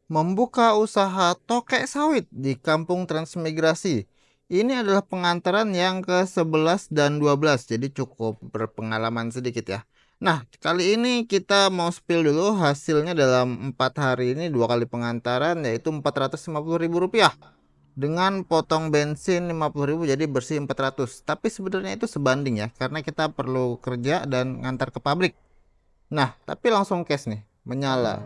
Membuka usaha tokek sawit di Kampung Transmigrasi. Ini adalah pengantaran yang ke-11 dan 12, jadi cukup berpengalaman sedikit ya. Nah, kali ini kita mau spill dulu hasilnya dalam 4 hari ini, 2 kali pengantaran, yaitu Rp450.000. Dengan potong bensin 50.000, jadi bersih 400. Tapi sebenarnya itu sebanding ya, karena kita perlu kerja dan ngantar ke pabrik. Nah, tapi langsung cash nih, menyala.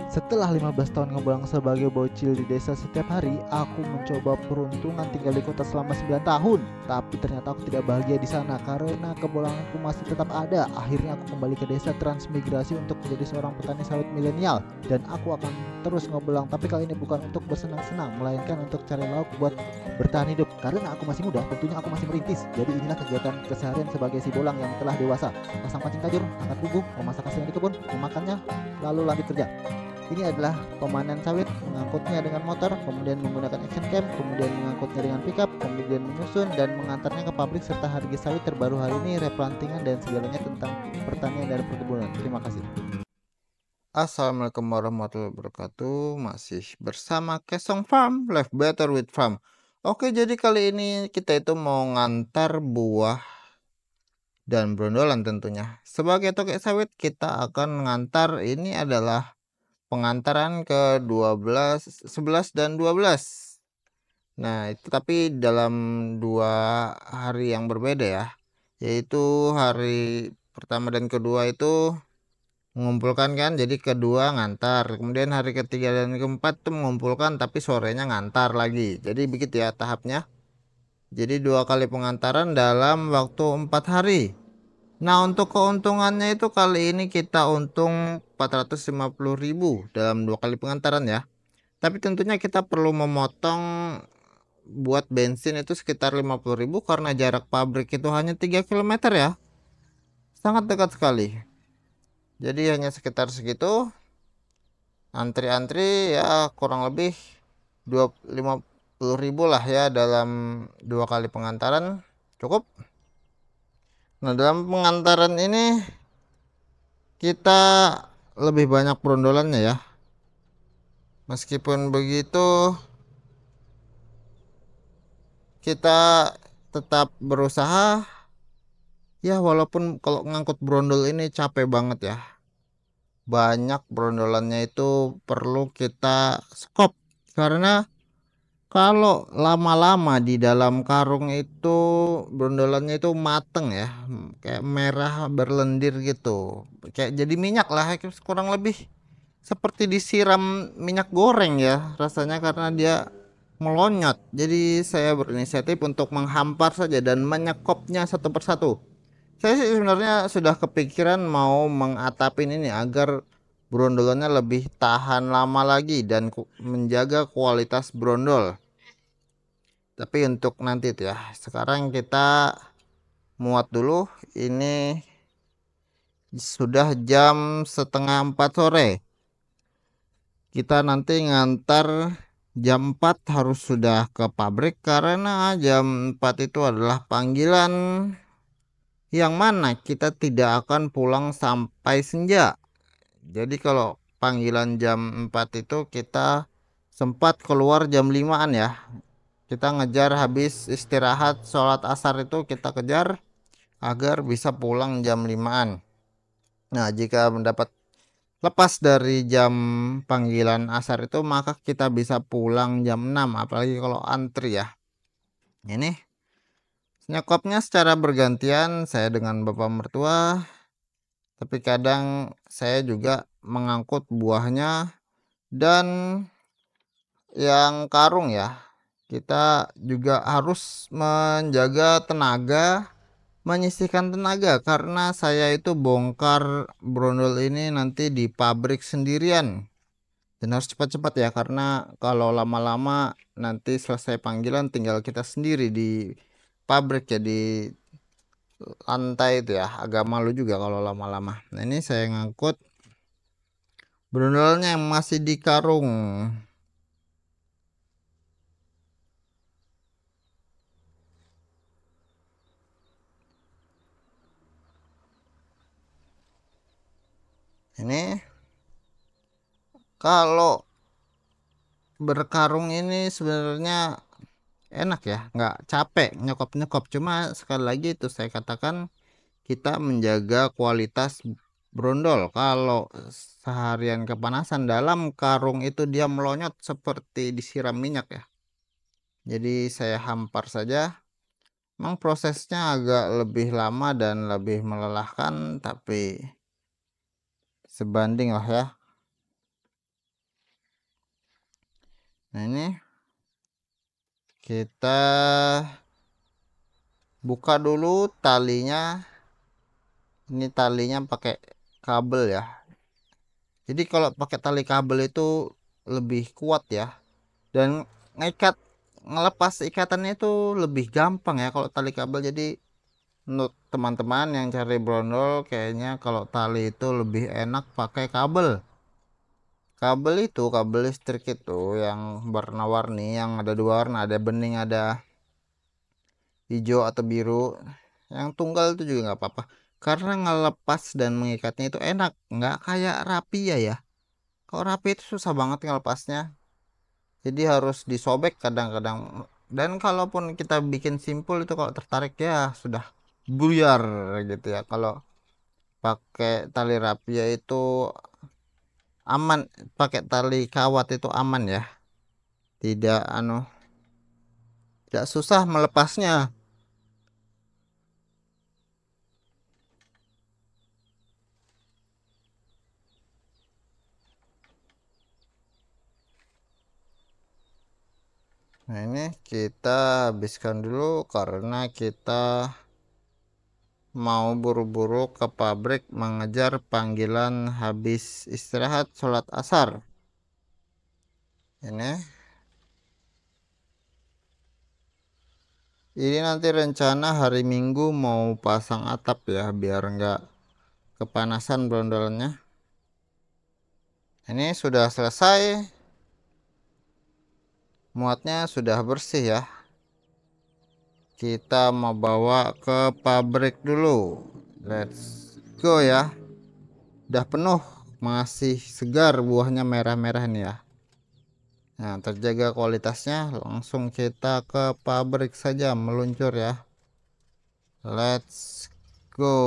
Setelah 15 tahun ngebelang sebagai bocil di desa setiap hari, aku mencoba peruntungan tinggal di kota selama 9 tahun. Tapi ternyata aku tidak bahagia di sana karena kebolanganku masih tetap ada. Akhirnya aku kembali ke desa transmigrasi untuk menjadi seorang petani sawit milenial. Dan aku akan terus ngebelang, tapi kali ini bukan untuk bersenang-senang, melainkan untuk cari lauk buat bertahan hidup. Karena aku masih muda, tentunya aku masih merintis. Jadi inilah kegiatan keseharian sebagai si bolang yang telah dewasa. Pasang pancing tajur, angkat bubuh, memasak hasil di kebun, memakannya, lalu lanjut kerja. Ini adalah pemanen sawit, mengangkutnya dengan motor, kemudian menggunakan action cam, kemudian mengangkutnya dengan pickup, kemudian menyusun dan mengantarnya ke pabrik serta harga sawit terbaru hari ini, replantingan dan segalanya tentang pertanian dan perkebunan. Terima kasih. Assalamualaikum warahmatullahi wabarakatuh. Masih bersama Kesong Farm, Live Better with Farm. Oke, jadi kali ini kita itu mau ngantar buah dan brondolan tentunya. Sebagai tokek sawit, kita akan ngantar, ini adalah pengantaran ke-12, 11 dan 12. Nah, itu tapi dalam 2 hari yang berbeda ya. Yaitu hari pertama dan kedua itu mengumpulkan kan, jadi kedua ngantar, kemudian hari ketiga dan keempat tuh mengumpulkan tapi sorenya ngantar lagi, jadi begitu ya tahapnya. Jadi 2 kali pengantaran dalam waktu 4 hari. Nah, untuk keuntungannya itu kali ini kita untung 450.000 dalam 2 kali pengantaran ya. Tapi tentunya kita perlu memotong buat bensin itu sekitar 50.000 karena jarak pabrik itu hanya 3 km ya, sangat dekat sekali. Jadi hanya sekitar segitu. Antri-antri ya kurang lebih 50.000 lah ya dalam 2 kali pengantaran, cukup. Nah, dalam pengantaran ini kita lebih banyak perondolannya ya. Meskipun begitu, kita tetap berusaha ya, walaupun kalau ngangkut brondol ini capek banget ya. Banyak brondolannya itu perlu kita skop karena kalau lama-lama di dalam karung itu brondolannya itu mateng ya, kayak merah berlendir gitu, kayak jadi minyak lah, kurang lebih seperti disiram minyak goreng ya rasanya karena dia melonyot. Jadi saya berinisiatif untuk menghampar saja dan menyekopnya satu persatu. Saya sih sebenarnya sudah kepikiran mau mengatapin ini agar brondolannya lebih tahan lama lagi dan menjaga kualitas brondol. Tapi untuk nanti tuh ya, sekarang kita muat dulu. Ini sudah jam setengah 4 sore. Kita nanti ngantar jam 4 harus sudah ke pabrik karena jam 4 itu adalah panggilan yang mana kita tidak akan pulang sampai senja. Jadi kalau panggilan jam 4 itu kita sempat keluar jam 5-an ya. Kita ngejar habis istirahat sholat asar itu kita kejar agar bisa pulang jam 5-an. Nah, jika mendapat lepas dari jam panggilan asar itu maka kita bisa pulang jam 6, apalagi kalau antri ya. Ini nyekopnya secara bergantian, saya dengan bapak mertua, tapi kadang saya juga mengangkut buahnya dan yang karung ya. Kita juga harus menjaga tenaga, menyisihkan tenaga karena saya itu bongkar brondol ini nanti di pabrik sendirian dan harus cepat-cepat ya karena kalau lama-lama nanti selesai panggilan tinggal kita sendiri di pabrik ya, di lantai itu ya, agak malu juga kalau lama-lama. Nah, ini saya ngangkut brondolnya yang masih di karung. Ini Kalau berkarung ini sebenarnya enak ya, nggak capek nyokop-nyokop. Cuma sekali lagi itu saya katakan kita menjaga kualitas brondol. Kalau seharian kepanasan dalam karung itu dia melonyot seperti disiram minyak ya. Jadi saya hampar saja. Memang prosesnya agak lebih lama dan lebih melelahkan, tapi sebanding lah ya. Nah ini kita buka dulu talinya. Ini talinya pakai kabel ya. Jadi kalau pakai tali kabel itu lebih kuat ya. Dan ngikat ngelepas ikatannya itu lebih gampang ya kalau tali kabel. Jadi untuk teman-teman yang cari brondol kayaknya kalau tali itu lebih enak pakai kabel. Kabel itu kabel listrik itu yang warna-warni, yang ada dua warna, ada bening, ada hijau atau biru. Yang tunggal itu juga nggak apa-apa karena ngelepas dan mengikatnya itu enak, nggak kayak rapia ya. Kalau rapia itu susah banget ngelepasnya, jadi harus disobek kadang-kadang. Dan kalaupun kita bikin simpul itu kalau tertarik ya sudah buyar gitu ya. Kalau pakai tali rapia itu aman, pakai tali kawat itu aman ya, tidak tidak susah melepasnya. Nah ini kita habiskan dulu karena kita mau buru-buru ke pabrik mengejar panggilan habis istirahat sholat asar. Ini nanti rencana hari Minggu mau pasang atap ya biar nggak kepanasan brondolnya. Ini sudah selesai, muatnya sudah bersih ya. Kita mau bawa ke pabrik dulu. Let's go ya. Udah penuh, masih segar buahnya, merah-merah nih ya. Nah, terjaga kualitasnya, langsung kita ke pabrik saja meluncur ya. Let's go.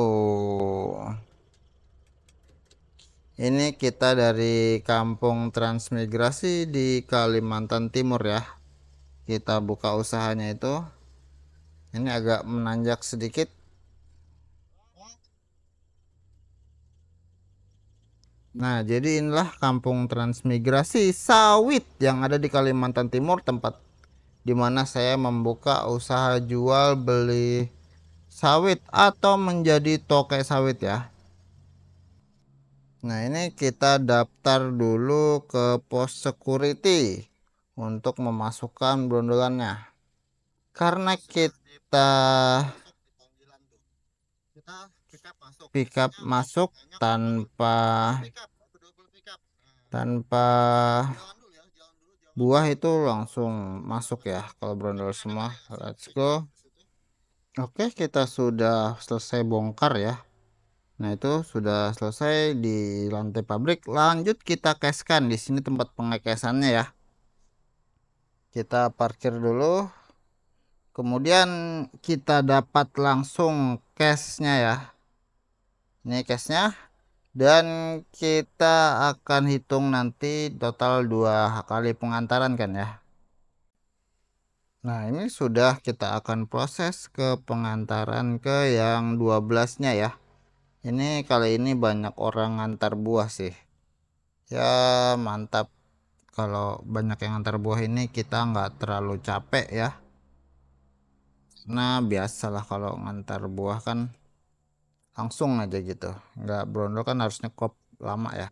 Ini kita dari Kampung Transmigrasi di Kalimantan Timur ya. Kita buka usahanya itu. Ini agak menanjak sedikit. Nah, jadi inilah Kampung Transmigrasi Sawit yang ada di Kalimantan Timur, tempat di mana saya membuka usaha jual beli sawit atau menjadi toke sawit ya. Nah, ini kita daftar dulu ke pos security untuk memasukkan brondolannya. Karena kita pick up masuk tanpa tanpa buah itu langsung masuk ya kalau brondol semua. Let's go. Oke, kita sudah selesai bongkar ya. Nah, itu sudah selesai di lantai pabrik. Lanjut kita keskan di sini tempat pengekesannya ya. Kita parkir dulu. Kemudian kita dapat langsung cashnya ya. Ini cashnya. Dan kita akan hitung nanti total 2 kali pengantaran kan ya. Nah, ini sudah kita akan proses ke pengantaran ke yang 12-nya ya. Ini kali ini banyak orang ngantar buah sih. Ya mantap, kalau banyak yang ngantar buah ini kita nggak terlalu capek ya. Nah biasalah kalau ngantar buah kan langsung aja gitu. Nggak brondol kan harus nyekop lama ya.